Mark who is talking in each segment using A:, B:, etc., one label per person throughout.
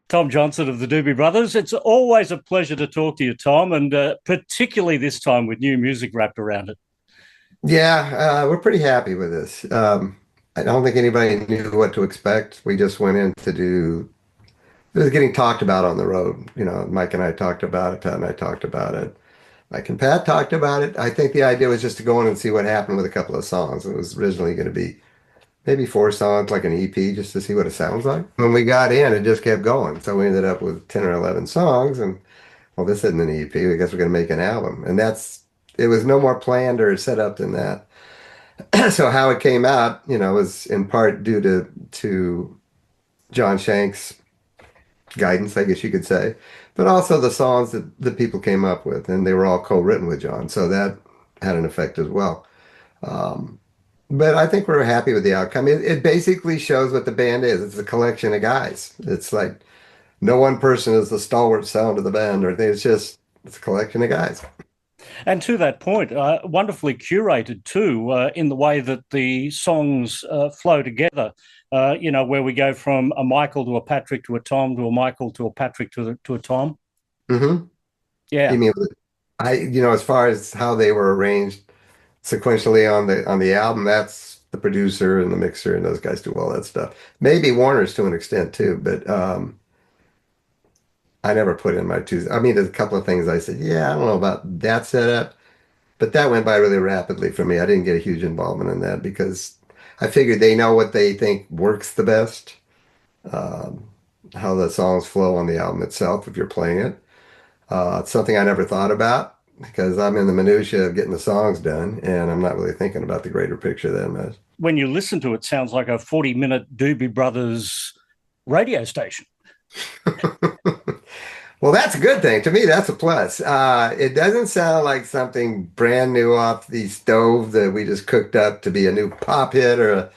A: Tom Johnston of the Doobie Brothers. It's always a pleasure to talk to you, Tom, and particularly this time with new music wrapped around it.
B: Yeah, we're pretty happy with this. I don't think anybody knew what to expect. We just went in to do, it was getting talked about on the road. You know, Mike and I talked about it, Pat and I talked about it. Mike and Pat talked about it. I think the idea was just to go in and see what happened with a couple of songs. It was originally going to be maybe 4 songs, like an EP, just to see what it sounds like. When we got in, it just kept going. So we ended up with 10 or 11 songs, and well, this isn't an EP. I guess we're going to make an album. And it was no more planned or set up than that. So how it came out, you know, was in part due to John Shanks' guidance, I guess you could say, but also the songs that the people came up with, and they were all co-written with John. So that had an effect as well. But I think we're happy with the outcome. It basically shows what the band is. It's a collection of guys. It's like no one person is the stalwart sound of the band or anything. It's a collection of guys.
A: And to that point, wonderfully curated too, in the way that the songs flow together. You know, where we go from a Michael to a Patrick to a Tom to a Michael to a Patrick to a Tom.
B: Mm-hmm.
A: Yeah.
B: You mean, as far as how they were arranged sequentially on the album, that's the producer and the mixer and those guys do all that stuff. Maybe Warner's to an extent too, but I never put in my two. I mean, there's a couple of things I said, yeah, I don't know about that setup, but that went by really rapidly for me. I didn't get a huge involvement in that because I figured they know what they think works the best, how the songs flow on the album itself if you're playing it. It's something I never thought about because I'm in the minutia of getting the songs done, and I'm not really thinking about the greater picture that much.
A: When you listen to it, it sounds like a 40-minute Doobie Brothers radio station.
B: Well, that's a good thing. To me, that's a plus. It doesn't sound like something brand new off the stove that we just cooked up to be a new pop hit or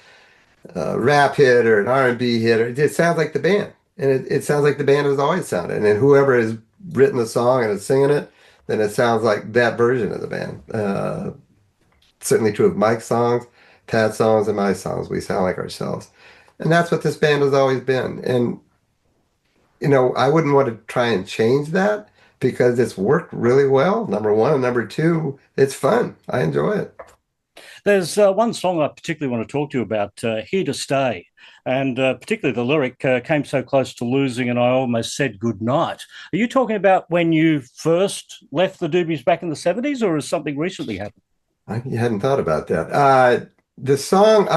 B: a rap hit or an R&B hit. It sounds like the band. And it sounds like the band has always sounded. And whoever has written the song and is singing it, then it sounds like that version of the band. Certainly true of Mike's songs, Pat's songs, and my songs. We sound like ourselves. And that's what this band has always been. And I wouldn't want to try and change that because it's worked really well, number one. And number two, it's fun. I enjoy it.
A: There's one song I particularly want to talk to you about, Here to Stay. And particularly the lyric, came so close to losing and I almost said goodnight. Are you talking about when you first left the Doobies back in the 70s, or has something recently happened?
B: I hadn't thought about that. I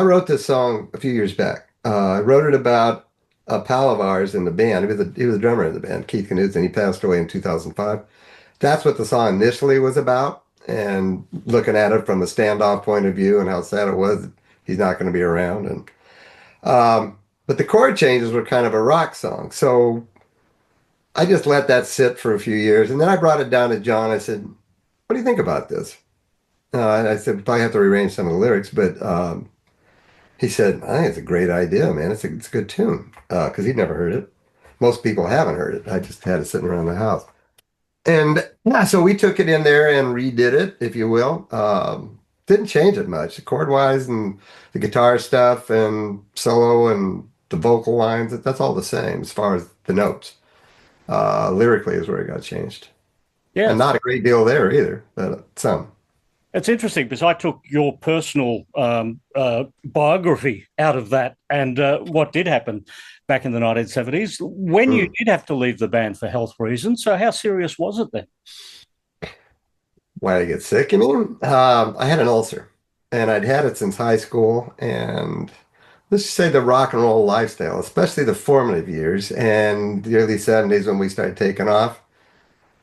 B: wrote this song a few years back. I wrote it about a pal of ours in the band. He was a drummer in the band, Keith Knudsen. He passed away in 2005. That's what the song initially was about, and looking at it from a standoff point of view and how sad it was he's not going to be around. And but the chord changes were kind of a rock song, so I just let that sit for a few years, and then I brought it down to John. I said, "What do you think about this?" I said, "Probably have to rearrange some of the lyrics," but he said, "I think it's a great idea, man. It's a good tune," because he'd never heard it. Most people haven't heard it. I just had it sitting around the house. And yeah, so we took it in there and redid it, if you will. Didn't change it much, chord-wise and the guitar stuff and solo and the vocal lines. That's all the same as far as the notes. Lyrically is where it got changed.
A: Yeah.
B: And not a great deal there either, but some.
A: It's interesting because I took your personal biography out of that and what did happen back in the 1970s when you did have to leave the band for health reasons. So how serious was it then?
B: Why did I get sick, you mean? I had an ulcer, and I'd had it since high school, and let's just say the rock and roll lifestyle, especially the formative years and the early 70s when we started taking off,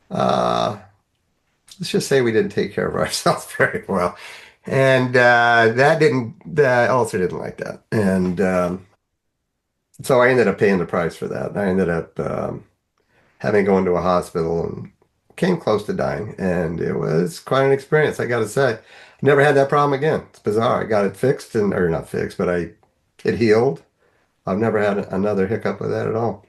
B: let's just say we didn't take care of ourselves very well. And the ulcer didn't like that. And so I ended up paying the price for that. I ended up having to go into a hospital and came close to dying. And it was quite an experience, I got to say. Never had that problem again. It's bizarre. I got it fixed, or not fixed, but it healed. I've never had another hiccup with that at all.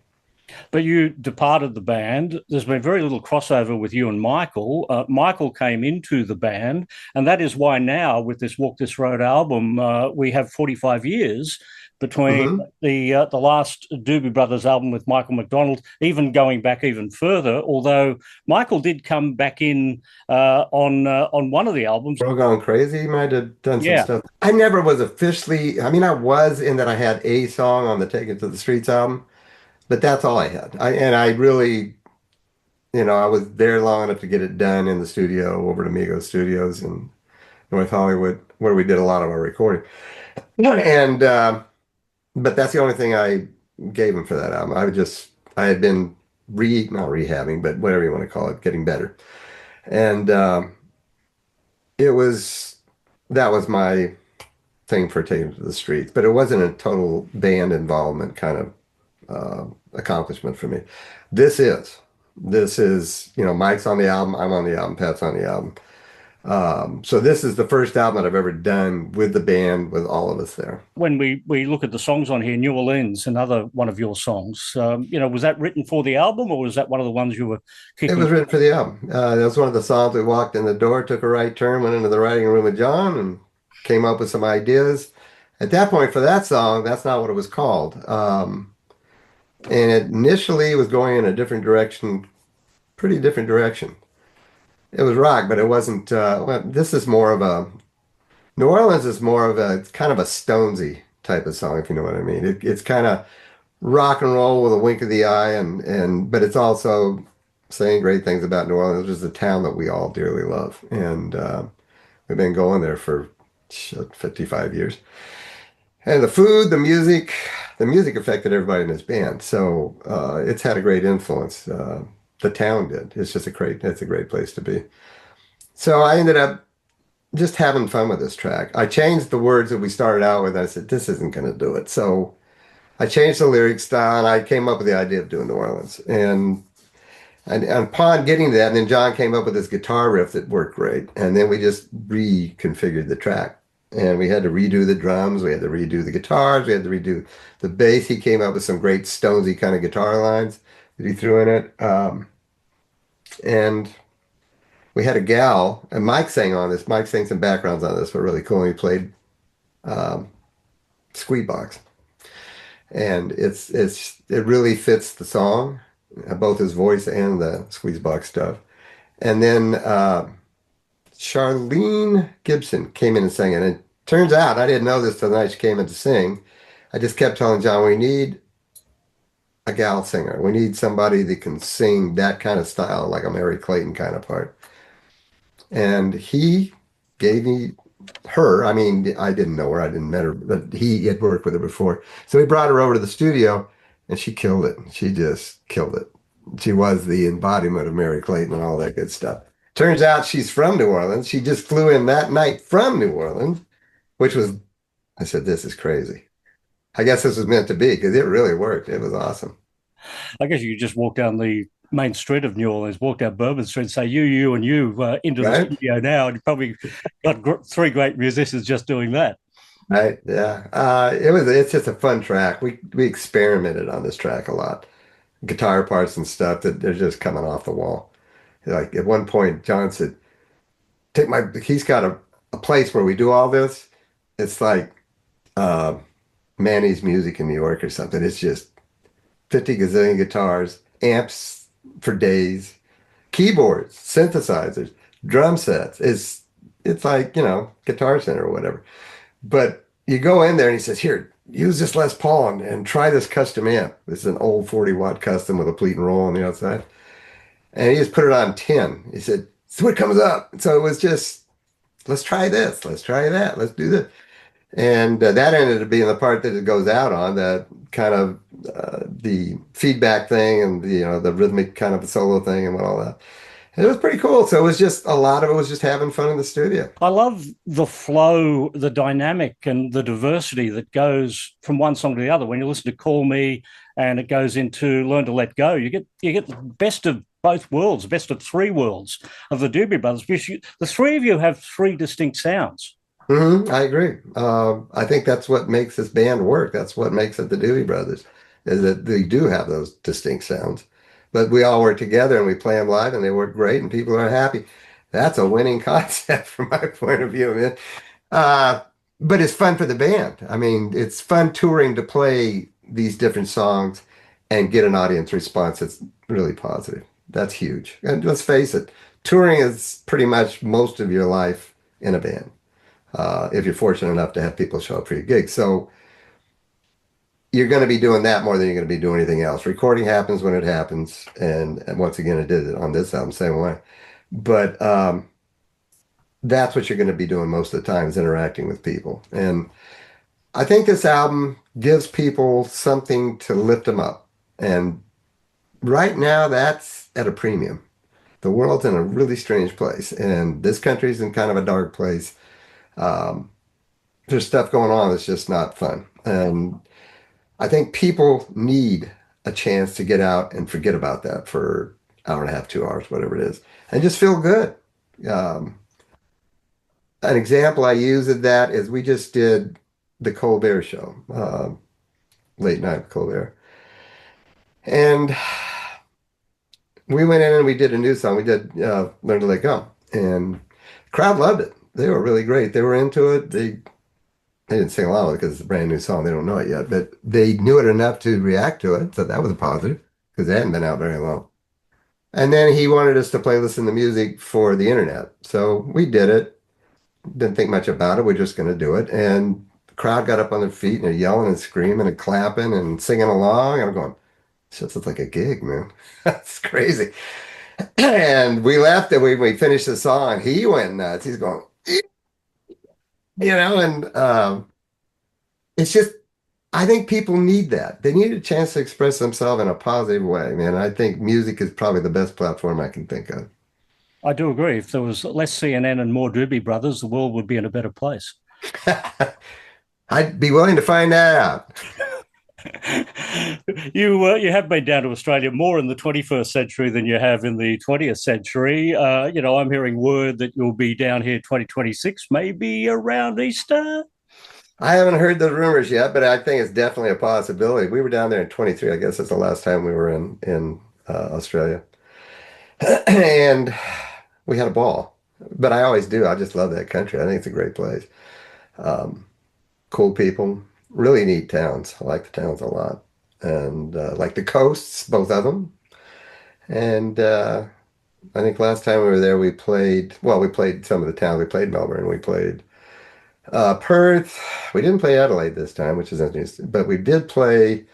A: But you departed the band. There's been very little crossover with you and Michael. Michael came into the band, and that is why now, with this Walk This Road album, we have 45 years between
B: Hmm.
A: the last Doobie Brothers album with Michael McDonald, even going back even further. Although Michael did come back in on one of the albums.
B: We're all going crazy. He might have done some
A: Yeah,
B: stuff. I never was officially, I mean, I was in that I had a song on the Take It to the Streets album, but that's all I had. And I really, I was there long enough to get it done in the studio over at Amigo Studios in North Hollywood, where we did a lot of our recording. And, but that's the only thing I gave him for that album. I had been not rehabbing, but whatever you want to call it, getting better. And it was, that was my thing for taking it to the streets, but it wasn't a total band involvement kind of accomplishment for me. This is, Mike's on the album, I'm on the album, Pat's on the album. So this is the first album that I've ever done with the band, with all of us there.
A: when we look at the songs on here, New Orleans, another one of your songs, was that written for the album, or was that one of the ones you were
B: It
A: kicking?
B: was written for the album. That was one of the songs. We walked in the door, took a right turn, went into the writing room with John, and came up with some ideas. At that point, for that song, that's not what it was called. And it initially was going in a different direction, pretty different direction. It was rock, but it wasn't. Well, this is more of a New Orleans is more of a it's kind of a Stonesy type of song, if you know what I mean. It's kind of rock and roll with a wink of the eye, and but it's also saying great things about New Orleans, which is a town that we all dearly love, and we've been going there for 55 years. And the food, the music affected everybody in this band, so it's had a great influence. The town did. It's a great place to be. So I ended up just having fun with this track. I changed the words that we started out with. I said, this isn't going to do it. So I changed the lyric style and I came up with the idea of doing New Orleans. And upon getting that, and then John came up with this guitar riff that worked great. And then we just reconfigured the track. And we had to redo the drums, we had to redo the guitars, we had to redo the bass. He came up with some great Stonesy kind of guitar lines that he threw in it. And we had a gal, and Mike sang on this. Mike sang some backgrounds on this, but really cool. He played Squeeze Box, and it really fits the song, both his voice and the Squeeze Box stuff. And then Charlene Gibson came in and sang it. And it turns out I didn't know this till the night she came in to sing. I just kept telling John, we need a gal singer. We need somebody that can sing that kind of style, like a Mary Clayton kind of part. And he gave me her. I mean, I didn't know her, I didn't met her, but he had worked with her before. So he brought her over to the studio and she killed it. She just killed it. She was the embodiment of Mary Clayton and all that good stuff. Turns out she's from New Orleans. She just flew in that night from New Orleans, which was, I said, this is crazy. I guess this was meant to be because it really worked. It was awesome.
A: I guess you could just walk down the main street of New Orleans, walk down Bourbon Street, and say you, and you into the
B: Right?
A: studio now, and you probably got three great musicians just doing that.
B: Right. Yeah. It's just a fun track. We experimented on this track a lot. Guitar parts and stuff that they're just coming off the wall. Like at one point, John said, he's got a place where we do all this. It's like uh, Manny's Music in New York or something. It's just 50 gazillion guitars, amps for days, keyboards, synthesizers, drum sets. It's like, Guitar Center or whatever. But you go in there and he says, here, use this Les Paul and try this custom amp. This is an old 40-watt custom with a pleat and roll on the outside. And he just put it on 10. He said, see what comes up. So it was just, let's try this. Let's try that. Let's do this. And that ended up being the part that it goes out on, that kind of the feedback thing and the rhythmic kind of solo thing and all that. And it was pretty cool. So it was just a lot of it was just having fun in the studio.
A: I love the flow, the dynamic, and the diversity that goes from one song to the other. When you listen to "Call Me" and it goes into "Learn to Let Go," you get the best of both worlds, best of three worlds of the Doobie Brothers. Because the three of you have three distinct sounds.
B: I agree. I think that's what makes this band work. That's what makes it the Doobie Brothers. is that they do have those distinct sounds. But we all work together and we play them live and they work great and people are happy. That's a winning concept from my point of view, man. Uh, but it's fun for the band. I mean, it's fun touring to play these different songs and get an audience response that's really positive. That's huge. And let's face it, touring is pretty much most of your life in a band. If you're fortunate enough to have people show up for your gigs. So you're going to be doing that more than you're going to be doing anything else. Recording happens when it happens. And once again, it did it on this album, same way. But that's what you're going to be doing most of the time is interacting with people. And I think this album gives people something to lift them up. And right now, that's at a premium. The world's in a really strange place, and this country's in kind of a dark place. Um, there's stuff going on that's just not fun. And I think people need a chance to get out and forget about that for an hour and a half, 2 hours, whatever it is, and just feel good. Um, an example I use of that is we just did the Colbert Show, late night with Colbert. And we went in and we did a new song. We did Learn to Let Go. And the crowd loved it. They were really great. They were into it. They didn't sing along with it because it's a brand new song. They don't know it yet, but they knew it enough to react to it. So that was a positive because they hadn't been out very long. And then he wanted us to play listen to music for the internet. So we did it. Didn't think much about it. We're just going to do it. And the crowd got up on their feet and they're yelling and screaming and clapping and singing along. I'm going, this just looks like a gig, man. That's crazy. And we left and we finished the song. He went nuts. He's going, and it's just, I think people need that. They need a chance to express themselves in a positive way, man. I think music is probably the best platform I can think of.
A: I do agree. If there was less CNN and more Doobie Brothers, the world would be in a better place.
B: I'd be willing to find out.
A: You have been down to Australia more in the 21st century than you have in the 20th century. I'm hearing word that you'll be down here 2026, maybe around Easter.
B: I haven't heard the rumors yet, but I think it's definitely a possibility. We were down there in 23. I guess that's the last time we were in Australia, and we had a ball. But I always do. I just love that country. I think it's a great place. Um, cool people, really neat towns. I like the towns a lot, and like the coasts, both of them. And I think last time we were there, we played. Well, we played some of the towns. We played Melbourne. We played Perth. We didn't play Adelaide this time, which is interesting, but we did play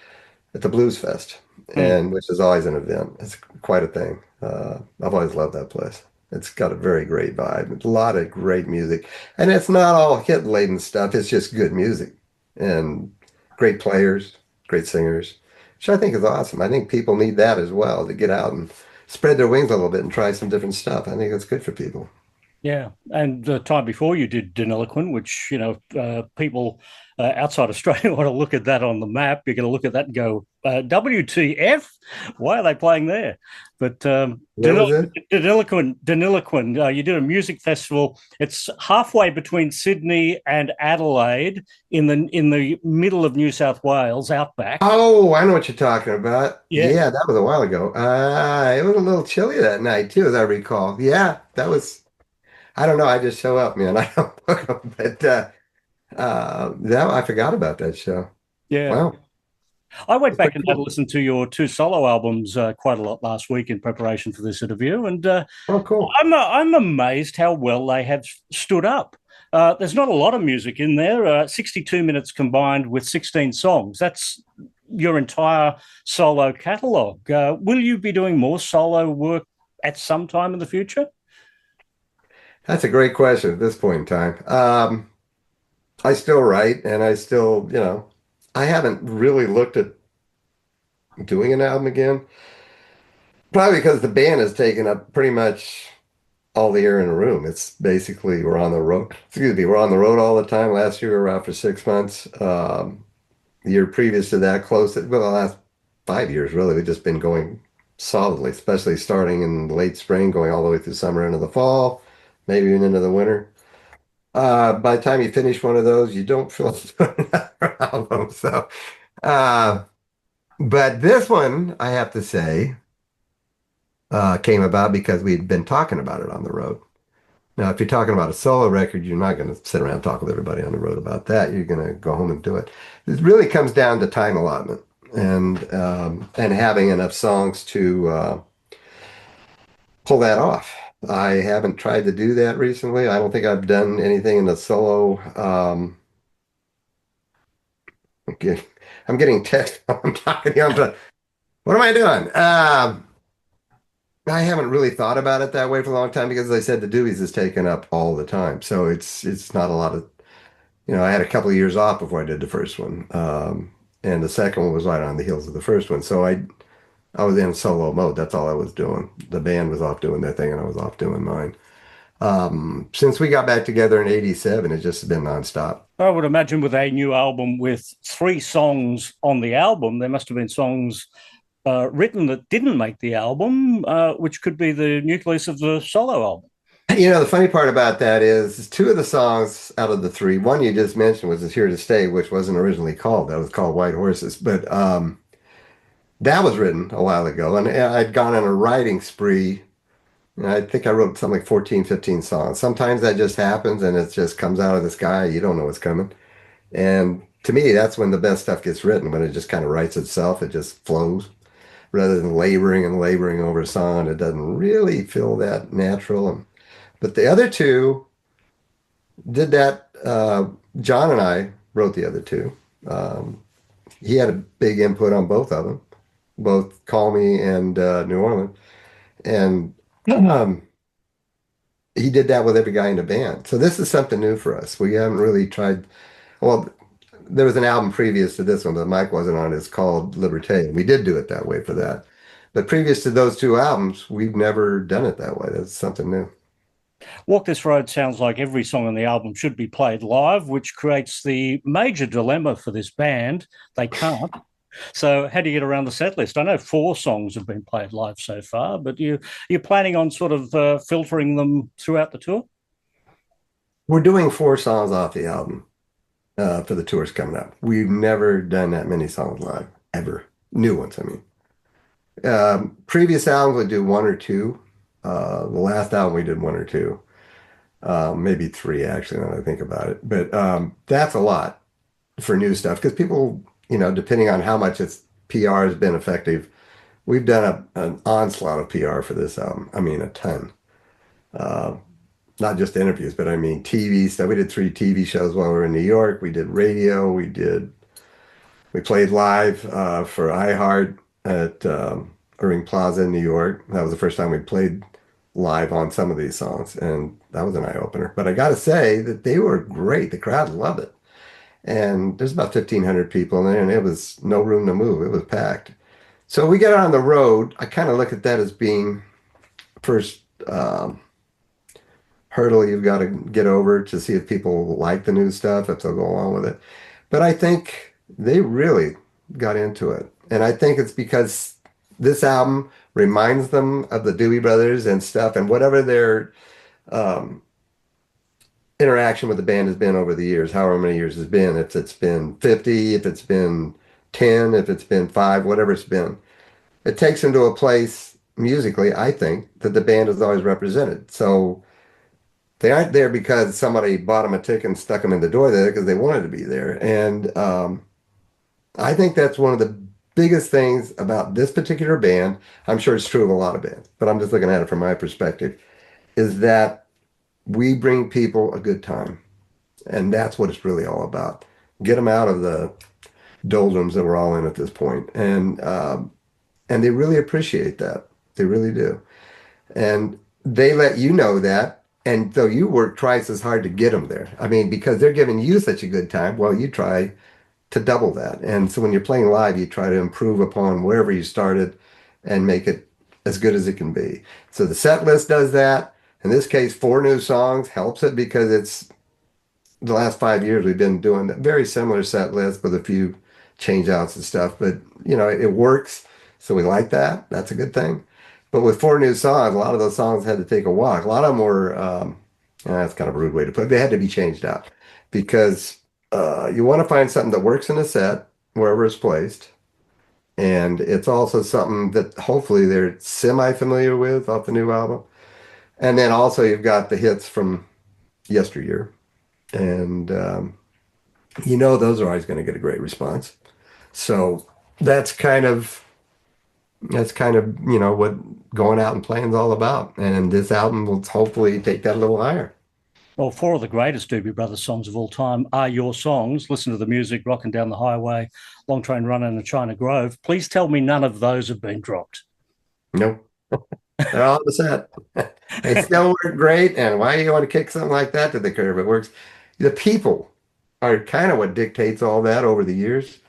B: at the Blues Fest,
A: Mm.
B: and which is always an event. It's quite a thing. I've always loved that place. It's got a very great vibe, a lot of great music, and it's not all hit-laden stuff. It's just good music and great players, great singers, which I think is awesome. I think people need that as well to get out and spread their wings a little bit and try some different stuff. I think that's good for people.
A: Yeah, and the time before you did Deniliquin, which people outside Australia want to look at that on the map. You're going to look at that and go, "WTF? Why are they playing there?" But
B: Where was it?
A: Deniliquin. You did a music festival. It's halfway between Sydney and Adelaide, in the middle of New South Wales, outback.
B: Oh, I know what you're talking about.
A: Yeah,
B: Yeah, that was a while ago. It was a little chilly that night too, as I recall. Yeah, that was. I don't know. I just show up, man. I don't book 'em, but that I forgot about that show.
A: yeah.
B: Wow,
A: I went
B: that's
A: back
B: pretty
A: and had a
B: cool.
A: listen to your two solo albums quite a lot last week in preparation for this interview, and
B: Oh, cool.
A: I'm amazed how well they have stood up. There's not a lot of music in there. 62 minutes combined with 16 songs. That's your entire solo catalogue. Will you be doing more solo work at some time in the future?
B: That's a great question at this point in time. I still write, and I still, I haven't really looked at doing an album again. Probably because the band has taken up pretty much all the air in the room. It's basically we're on the road. Excuse me, we're on the road all the time. Last year we were out for 6 months. The year previous to that, well, the last 5 years really, we've just been going solidly, especially starting in late spring, going all the way through summer into the fall, maybe even into the winter. By the time you finish one of those, you don't feel like doing another album. So, uh, But this one, I have to say, came about because we'd been talking about it on the road. Now, if you're talking about a solo record, you're not going to sit around and talk with everybody on the road about that. You're going to go home and do it. It really comes down to time allotment and having enough songs to pull that off. I haven't tried to do that recently. I don't think I've done anything in the solo. Okay, I'm getting text. I'm talking to you. What am I doing? I haven't really thought about it that way for a long time because, as I said, the Doobies is taken up all the time. So it's not a lot of, I had a couple of years off before I did the first one. And the second one was right on the heels of the first one. So I was in solo mode. That's all I was doing. The band was off doing their thing and I was off doing mine. Since we got back together in '87, it's just been nonstop.
A: I would imagine with a new album with 3 songs on the album, there must have been songs written that didn't make the album, which could be the nucleus of the solo album.
B: The funny part about that is two of the songs out of the three, one you just mentioned was Here to Stay, which wasn't originally called. That was called White Horses. But that was written a while ago. And I'd gone on a writing spree. I think I wrote something like 14, 15 songs. Sometimes that just happens and it just comes out of the sky. You don't know what's coming. And to me, that's when the best stuff gets written, when it just kind of writes itself. It just flows rather than laboring and laboring over a song. It doesn't really feel that natural. But the other two did that. John and I wrote the other two. Um, he had a big input on both of them, both Call Me and New Orleans. And he did that with every guy in the band. So this is something new for us. We haven't really tried. Well, there was an album previous to this one that Mike wasn't on. It's called Liberté. And we did do it that way for that. But previous to those two albums, we've never done it that way. That's something new.
A: Walk This Road sounds like every song on the album should be played live, which creates the major dilemma for this band. They can't. So how do you get around the set list? I know 4 songs have been played live so far, but you're planning on sort of filtering them throughout the tour?
B: We're doing 4 songs off the album for the tours coming up. We've never done that many songs live, ever. New ones, I mean. Previous albums we do 1 or 2. The last album we did 1 or 2. Maybe 3 actually, now that I think about it. But that's a lot for new stuff because people, depending on how much its PR has been effective, we've done an onslaught of PR for this album. I mean, a ton. Uh, Not just interviews, but I mean TV stuff. We did 3 TV shows while we were in New York. We did radio. We played live for iHeart at Irving Plaza in New York. That was the first time we played live on some of these songs, and that was an eye opener. But I got to say that they were great. The crowd loved it, and there's about 1,500 people in there, and it was no room to move. It was packed. So we get on the road. I kind of look at that as being first hurdle you've got to get over to see if people like the new stuff, if they'll go along with it. But I think they really got into it, and I think it's because this album reminds them of the Doobie Brothers and stuff, and whatever their um, interaction with the band has been over the years, however many years it's been, if it's been 50, if it's been 10, if it's been 5, whatever it's been, it takes them to a place musically, I think, that the band has always represented. So they aren't there because somebody bought them a ticket and stuck them in the door there because they wanted to be there. And I think that's one of the biggest things about this particular band. I'm sure it's true of a lot of bands, but I'm just looking at it from my perspective, is that we bring people a good time. And that's what it's really all about. Get them out of the doldrums that we're all in at this point. And they really appreciate that. They really do. And they let you know that. And so you work twice as hard to get them there. I mean, because they're giving you such a good time, well, you try to double that. And so when you're playing live, you try to improve upon wherever you started and make it as good as it can be. So the set list does that. In this case, 4 new songs helps it because it's the last 5 years we've been doing a very similar set list with a few change outs and stuff. But, it works. So we like that. That's a good thing. But with 4 new songs, a lot of those songs had to take a walk. A lot of them were, that's kind of a rude way to put it, they had to be changed out because you want to find something that works in a set wherever it's placed, And it's also something that hopefully they're semi-familiar with off the new album. And then also you've got the hits from yesteryear. And those are always going to get a great response. So that's kind of what going out and playing is all about. And this album will hopefully take that a little higher.
A: Well, four of the greatest Doobie Brothers songs of all time are your songs. Listen to the music, Rocking Down the Highway, Long Train Running, and China Grove. Please tell me none of those have been dropped.
B: Nope. They're all the set. They still work great. And why do you want to kick something like that to the curb? It works. The people are kind of what dictates all that over the years.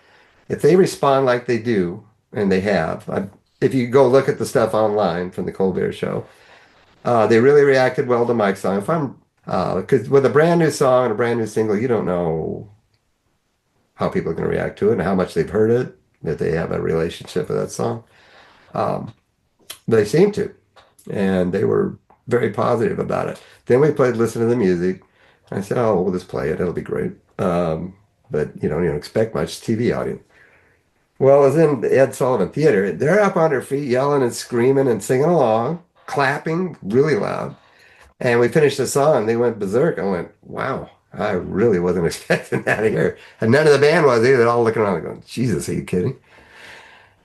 B: If they respond like they do, and they have, if you go look at the stuff online from the Colbert Show, they really reacted well to Mike's song. Because with a brand new song and a brand new single, you don't know how people are going to react to it and how much they've heard it, if they have a relationship with that song. They seem to, and they were very positive about it. Then we listen to the music. I said, "Oh, we'll just play it. It'll be great." But you don't expect much TV audience. Well, it was in the Ed Sullivan Theater. They're up on their feet, yelling and screaming and singing along, clapping really loud. And we finished the song. They went berserk. I went, "Wow, I really wasn't expecting that here." And none of the band was either. They're all looking around going, "Jesus, are you kidding?"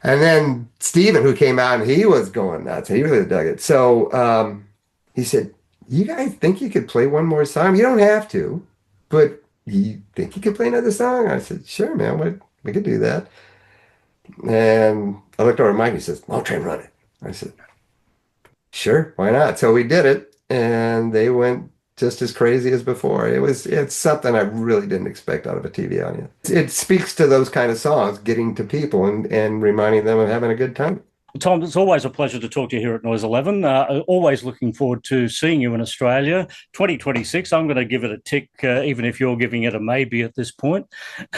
B: And then Steven, who came out, and he was going nuts. He really dug it. So he said, "You guys think you could play one more song? You don't have to, but you think you could play another song?" I said, "Sure, man. We could do that." And I looked over at Mike, and he says, "Long Train Running." I said, "Sure, why not?" So we did it, and they went just as crazy as before. It's something I really didn't expect out of a TV audience. It speaks to those kind of songs, getting to people and reminding them of having a good time.
A: Tom, it's always a pleasure to talk to you here at Noise 11. Always looking forward to seeing you in Australia. 2026, I'm going to give it a tick, even if you're giving it a maybe at this point.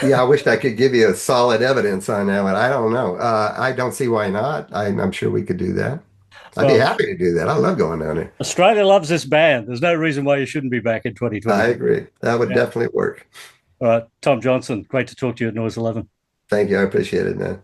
B: Yeah, I wished I could give you a solid evidence on that one. I don't know. I don't see why not. I'm sure we could do that. I'd be happy to do that. I love going down there.
A: Australia loves this band. There's no reason why you shouldn't be back in 2020.
B: I agree. That would definitely work.
A: All right, Tom Johnston, great to talk to you at Noise 11.
B: Thank you. I appreciate it, man.